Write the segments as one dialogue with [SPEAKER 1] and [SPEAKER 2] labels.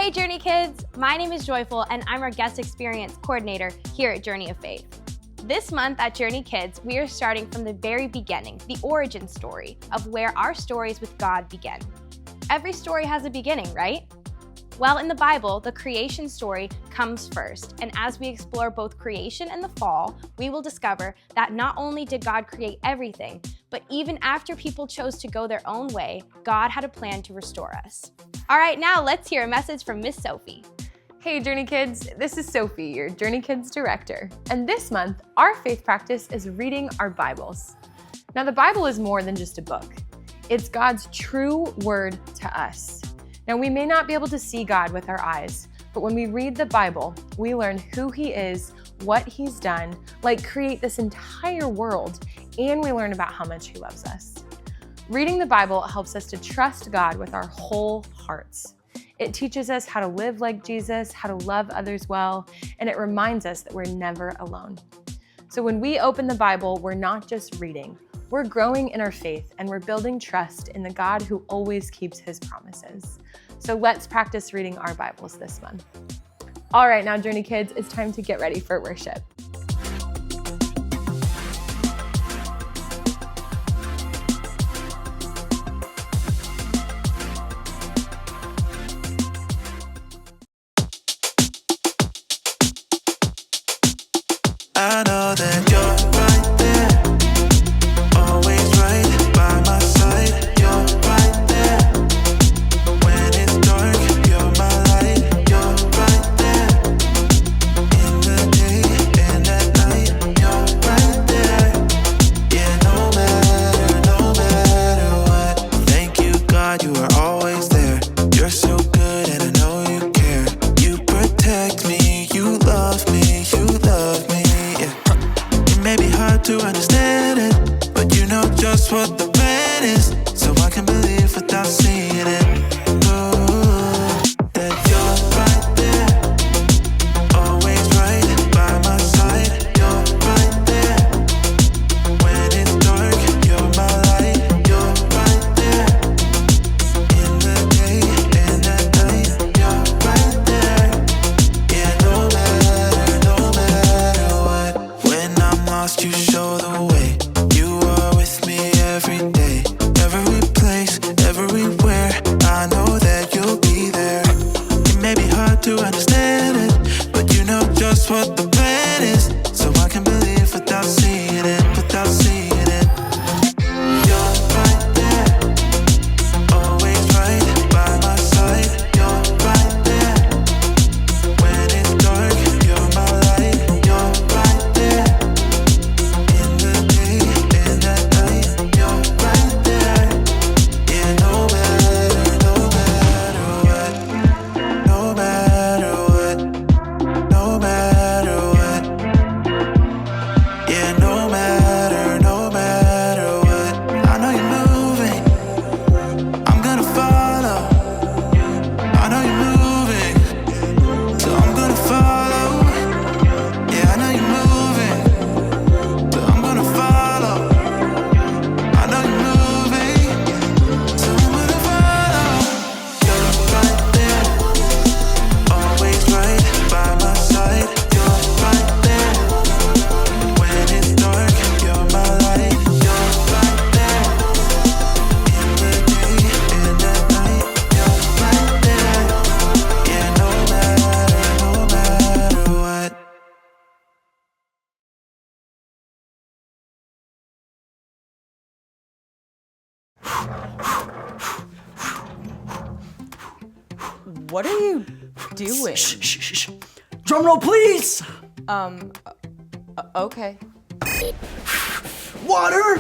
[SPEAKER 1] Hey Journey Kids, my name is Joyful and I'm our guest experience coordinator here at Journey of Faith. This month at Journey Kids, we are starting from the very beginning, the origin story of where our stories with God begin. Every story has a beginning, right? Well, in the Bible, the creation story comes first, and as we explore both creation and the fall, we will discover that not only did God create everything, but even after people chose to go their own way, God had a plan to restore us. All right, now let's hear a message from Miss Sophie.
[SPEAKER 2] Hey Journey Kids, this is Sophie, your Journey Kids director. And this month, our faith practice is reading our Bibles. Now the Bible is more than just a book. It's God's true word to us. Now we may not be able to see God with our eyes, but when we read the Bible, we learn who He is, what He's done, like create this entire world, and we learn about how much He loves us. Reading the Bible helps us to trust God with our whole hearts. It teaches us how to live like Jesus, how to love others well, and it reminds us that we're never alone. So when we open the Bible, we're not just reading, we're growing in our faith and we're building trust in the God who always keeps His promises. So let's practice reading our Bibles this month. All right, now Journey Kids, it's time to get ready for worship.
[SPEAKER 3] I know that you're right there, always right by my side. You're right there, when it's dark, you're my light. You're right there, in the day and at night. You're right there, yeah, no matter what. Thank you, God, you are always there. You're so good and I know you care. You protect me, you love me, you love me. May be hard to understand it, but you know just what the plan is, so I can believe without seeing it. Ooh, that you're right there, always right by my side. You're right there, when it's dark, you're my light. You're right there, in the day and at night. You're right there, yeah, no matter what. When I'm lost, you show the way. You are with me every day, every place, everywhere. I know that you'll be there. It may be hard to understand it, but you know just what the plan is, so I can believe without seeing it, without seeing it. You're right there, always right by my side. You're right there, when it's dark, you're my light. You're right there, in the day and at night. You're right there, yeah, no matter what, no matter what, no matter what, yeah, no matter what. I know you're moving, I'm gonna follow. I know you're moving, so I'm gonna follow. Yeah, I know you're moving, so I'm gonna follow. I know you're moving, so I'm gonna follow. You're right there, always right by my side. You're right there, when it's dark, you're my light. You're right there, in the day and at night. You're right there, yeah, no matter what.
[SPEAKER 4] What are you doing?
[SPEAKER 5] Shh. Drum roll, please.
[SPEAKER 4] Okay.
[SPEAKER 5] Water,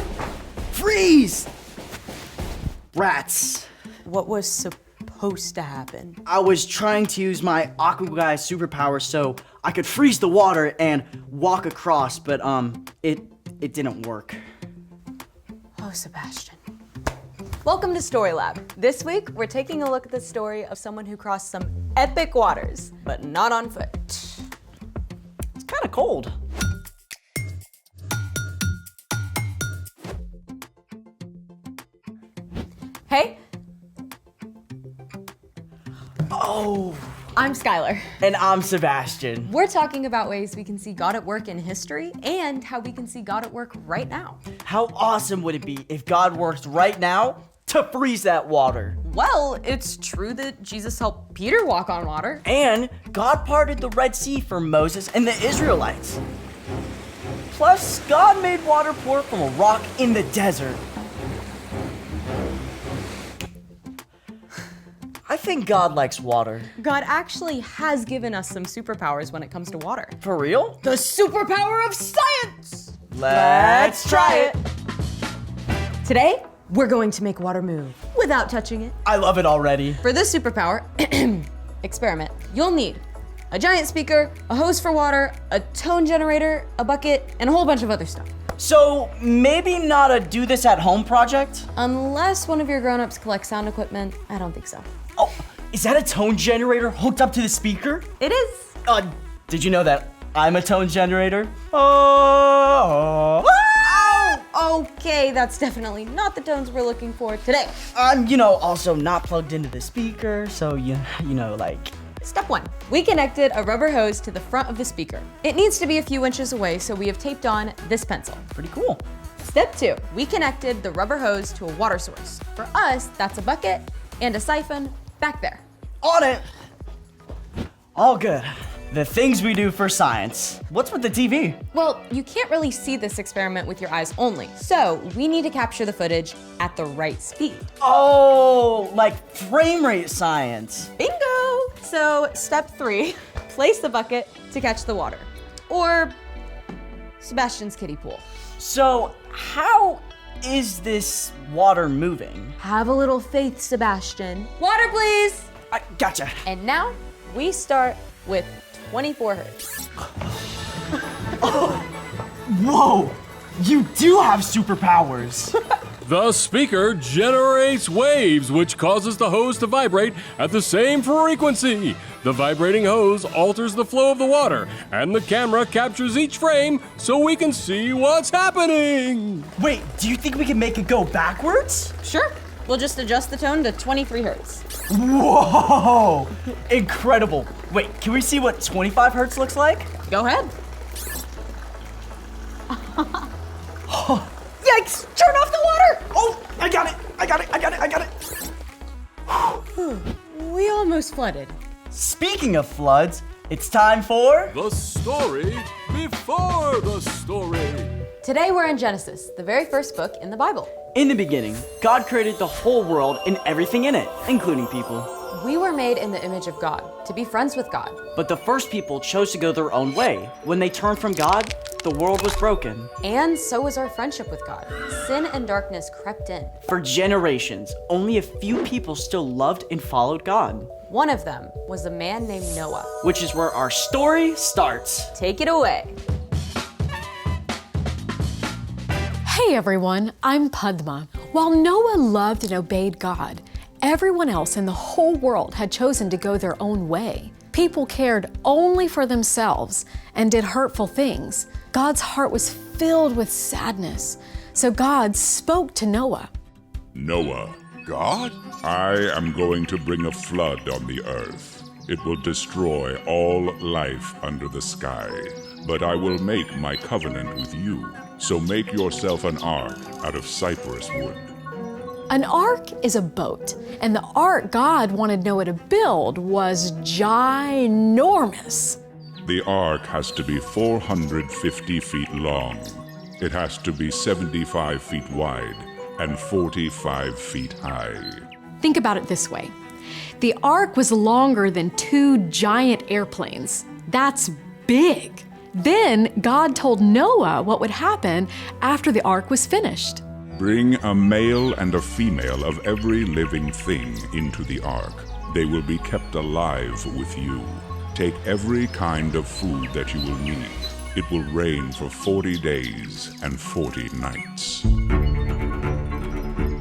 [SPEAKER 5] freeze. Rats.
[SPEAKER 4] What was supposed to happen?
[SPEAKER 5] I was trying to use my Aqua Guy superpower so I could freeze the water and walk across, but it didn't work.
[SPEAKER 4] Oh, Sebastian. Welcome to Story Lab. This week, we're taking a look at the story of someone who crossed some epic waters, but not on foot.
[SPEAKER 5] It's kind of cold.
[SPEAKER 4] Hey,
[SPEAKER 5] Oh.
[SPEAKER 4] I'm Skylar.
[SPEAKER 5] And I'm Sebastian.
[SPEAKER 4] We're talking about ways we can see God at work in history and how we can see God at work right now.
[SPEAKER 5] How awesome would it be if God worked right now to freeze that water?
[SPEAKER 4] Well, it's true that Jesus helped Peter walk on water.
[SPEAKER 5] And God parted the Red Sea for Moses and the Israelites. Plus, God made water pour from a rock in the desert. I think God likes water.
[SPEAKER 4] God actually has given us some superpowers when it comes to water.
[SPEAKER 5] For real?
[SPEAKER 4] The superpower of science!
[SPEAKER 5] Let's try it.
[SPEAKER 4] Today, we're going to make water move without touching it.
[SPEAKER 5] I love it already.
[SPEAKER 4] For this superpower experiment, you'll need a giant speaker, a hose for water, a tone generator, a bucket, and a whole bunch of other stuff.
[SPEAKER 5] So maybe not a do this at home project?
[SPEAKER 4] Unless one of your grown-ups collects sound equipment, I don't think so.
[SPEAKER 5] Oh, is that a tone generator hooked up to the speaker?
[SPEAKER 4] It is.
[SPEAKER 5] Did you know that I'm a tone generator? Oh.
[SPEAKER 4] Okay, that's definitely not the tones we're looking for today.
[SPEAKER 5] I'm, also not plugged into the speaker, so like.
[SPEAKER 4] Step 1. We connected a rubber hose to the front of the speaker. It needs to be a few inches away, so we have taped on this pencil.
[SPEAKER 5] Pretty cool.
[SPEAKER 4] Step 2. We connected the rubber hose to a water source. For us, that's a bucket and a siphon back there.
[SPEAKER 5] On it. All good. The things we do for science. What's with the TV?
[SPEAKER 4] Well, you can't really see this experiment with your eyes only, so we need to capture the footage at the right speed.
[SPEAKER 5] Oh, like frame rate science.
[SPEAKER 4] Bingo! So, step 3, place the bucket to catch the water. Or Sebastian's kiddie pool.
[SPEAKER 5] So, how is this water moving?
[SPEAKER 4] Have a little faith, Sebastian. Water, please!
[SPEAKER 5] I gotcha.
[SPEAKER 4] And now, we start with 24 hertz.
[SPEAKER 5] Whoa! You do have superpowers!
[SPEAKER 6] The speaker generates waves, which causes the hose to vibrate at the same frequency. The vibrating hose alters the flow of the water, and the camera captures each frame so we can see what's happening.
[SPEAKER 5] Wait, do you think we can make it go backwards?
[SPEAKER 4] Sure. We'll just adjust the tone to 23 hertz.
[SPEAKER 5] Whoa! Incredible. Wait, can we see what 25 hertz looks like?
[SPEAKER 4] Go ahead.
[SPEAKER 5] Yikes! Turn off the water! Oh, I got it!
[SPEAKER 4] We almost flooded.
[SPEAKER 5] Speaking of floods, it's time for...
[SPEAKER 6] The story before the story.
[SPEAKER 4] Today we're in Genesis, the very first book in the Bible.
[SPEAKER 5] In the beginning, God created the whole world and everything in it, including people.
[SPEAKER 4] We were made in the image of God, to be friends with God.
[SPEAKER 5] But the first people chose to go their own way. When they turned from God, the world was broken.
[SPEAKER 4] And so was our friendship with God. Sin and darkness crept in.
[SPEAKER 5] For generations, only a few people still loved and followed God.
[SPEAKER 4] One of them was a man named Noah.
[SPEAKER 5] Which is where our story starts.
[SPEAKER 4] Take it away.
[SPEAKER 7] Hey everyone, I'm Padma. While Noah loved and obeyed God, everyone else in the whole world had chosen to go their own way. People cared only for themselves and did hurtful things. God's heart was filled with sadness. So God spoke to Noah.
[SPEAKER 8] Noah, God? I am going to bring a flood on the earth. It will destroy all life under the sky. But I will make my covenant with you. So make yourself an ark out of cypress wood.
[SPEAKER 7] An ark is a boat, and the ark God wanted Noah to build was ginormous.
[SPEAKER 8] The ark has to be 450 feet long. It has to be 75 feet wide and 45 feet high.
[SPEAKER 7] Think about it this way. The ark was longer than 2 giant airplanes. That's big. Then God told Noah what would happen after the ark was finished.
[SPEAKER 8] Bring a male and a female of every living thing into the ark. They will be kept alive with you. Take every kind of food that you will need. It will rain for 40 days and 40 nights.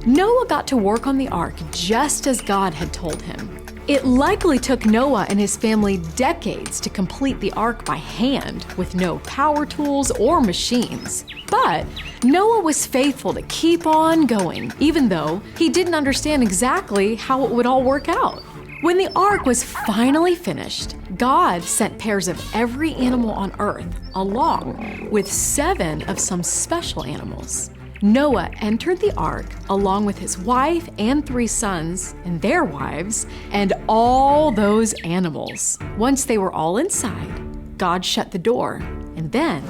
[SPEAKER 7] Noah got to work on the ark just as God had told him. It likely took Noah and his family decades to complete the ark by hand, with no power tools or machines. But Noah was faithful to keep on going, even though he didn't understand exactly how it would all work out. When the ark was finally finished, God sent pairs of every animal on earth, along with 7 of some special animals. Noah entered the ark along with his wife and 3 sons and their wives and all those animals. Once they were all inside, God shut the door, and then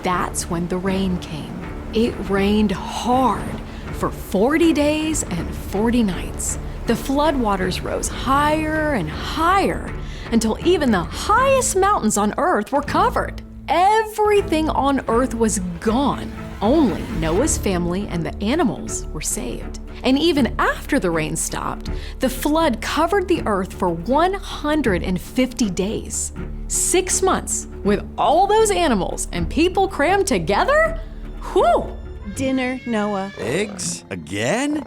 [SPEAKER 7] that's when the rain came. It rained hard for 40 days and 40 nights. The floodwaters rose higher and higher until even the highest mountains on earth were covered. Everything on earth was gone. Only Noah's family and the animals were saved. And even after the rain stopped, the flood covered the earth for 150 days. 6 months with all those animals and people crammed together? Whew!
[SPEAKER 9] Dinner, Noah.
[SPEAKER 10] Eggs? Again?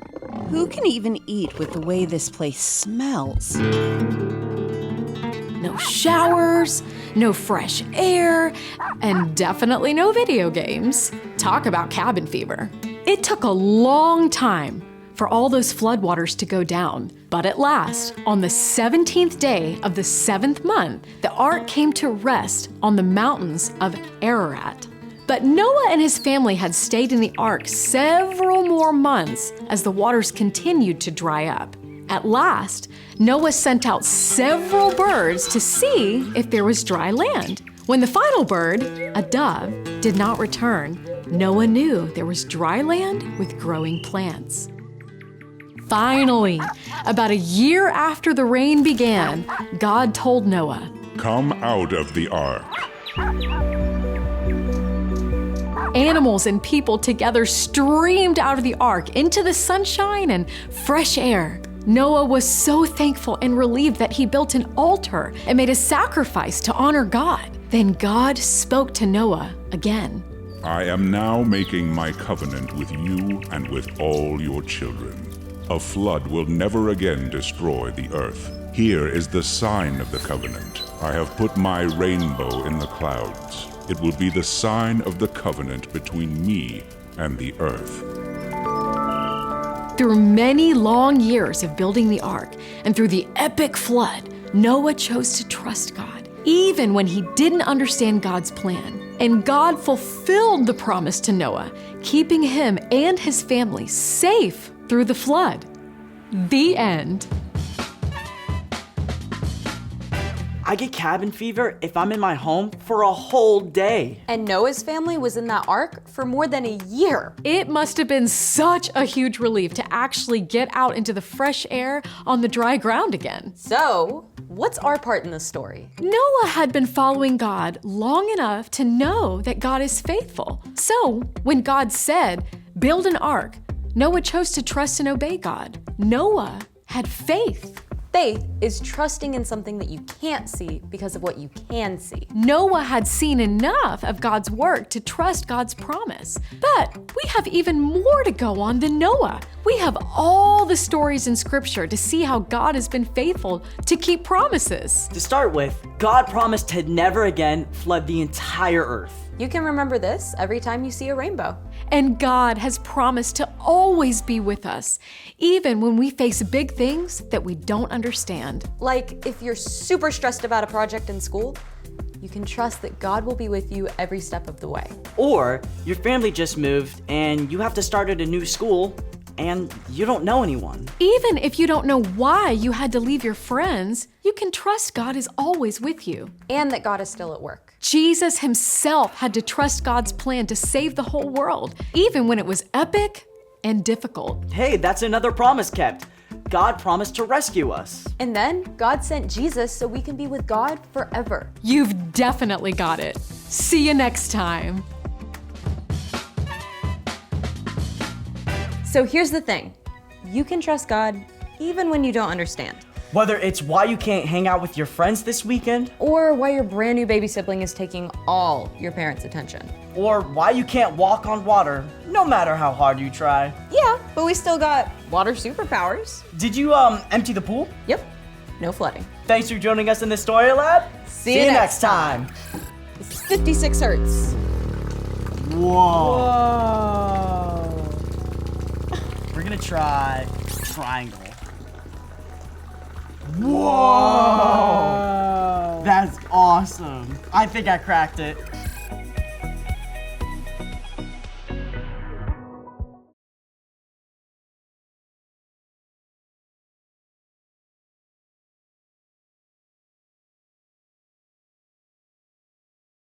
[SPEAKER 9] Who can even eat with the way this place smells?
[SPEAKER 7] No showers, no fresh air, and definitely no video games. Talk about cabin fever. It took a long time for all those floodwaters to go down. But at last, on the 17th day of the 7th month, the ark came to rest on the mountains of Ararat. But Noah and his family had stayed in the ark several more months as the waters continued to dry up. At last, Noah sent out several birds to see if there was dry land. When the final bird, a dove, did not return, Noah knew there was dry land with growing plants. Finally, about a year after the rain began, God told Noah,
[SPEAKER 8] "Come out of the ark."
[SPEAKER 7] Animals and people together streamed out of the ark into the sunshine and fresh air. Noah was so thankful and relieved that he built an altar and made a sacrifice to honor God. Then God spoke to Noah again.
[SPEAKER 8] I am now making my covenant with you and with all your children. A flood will never again destroy the earth. Here is the sign of the covenant. I have put my rainbow in the clouds. It will be the sign of the covenant between me and the earth.
[SPEAKER 7] Through many long years of building the ark and through the epic flood, Noah chose to trust God, even when he didn't understand God's plan. And God fulfilled the promise to Noah, keeping him and his family safe through the flood. The end.
[SPEAKER 5] I get cabin fever if I'm in my home for a whole day.
[SPEAKER 4] And Noah's family was in that ark for more than a year.
[SPEAKER 7] It must have been such a huge relief to actually get out into the fresh air on the dry ground again.
[SPEAKER 4] So, what's our part in this story?
[SPEAKER 7] Noah had been following God long enough to know that God is faithful. So, when God said, "Build an ark," Noah chose to trust and obey God. Noah had faith.
[SPEAKER 4] Faith is trusting in something that you can't see because of what you can see.
[SPEAKER 7] Noah had seen enough of God's work to trust God's promise. But we have even more to go on than Noah. We have all the stories in Scripture to see how God has been faithful to keep promises.
[SPEAKER 5] To start with, God promised to never again flood the entire earth.
[SPEAKER 4] You can remember this every time you see a rainbow.
[SPEAKER 7] And God has promised to always be with us, even when we face big things that we don't understand.
[SPEAKER 4] Like if you're super stressed about a project in school, you can trust that God will be with you every step of the way.
[SPEAKER 5] Or your family just moved and you have to start at a new school and you don't know anyone.
[SPEAKER 7] Even if you don't know why you had to leave your friends, you can trust God is always with you.
[SPEAKER 4] And that God is still at work.
[SPEAKER 7] Jesus himself had to trust God's plan to save the whole world, even when it was epic and difficult.
[SPEAKER 5] Hey, that's another promise kept. God promised to rescue us.
[SPEAKER 4] And then God sent Jesus so we can be with God forever.
[SPEAKER 7] You've definitely got it. See you next time.
[SPEAKER 4] So here's the thing. You can trust God even when you don't understand.
[SPEAKER 5] Whether it's why you can't hang out with your friends this weekend,
[SPEAKER 4] Or why your brand new baby sibling is taking all your parents' attention.
[SPEAKER 5] or why you can't walk on water, no matter how hard you try.
[SPEAKER 4] Yeah, but we still got water superpowers.
[SPEAKER 5] Did you empty the pool?
[SPEAKER 4] Yep, no flooding.
[SPEAKER 5] Thanks for joining us in the Story Lab.
[SPEAKER 4] See you next time. It's 56 hertz.
[SPEAKER 5] Whoa. We're gonna try triangle. Whoa! That's awesome. I think I cracked it.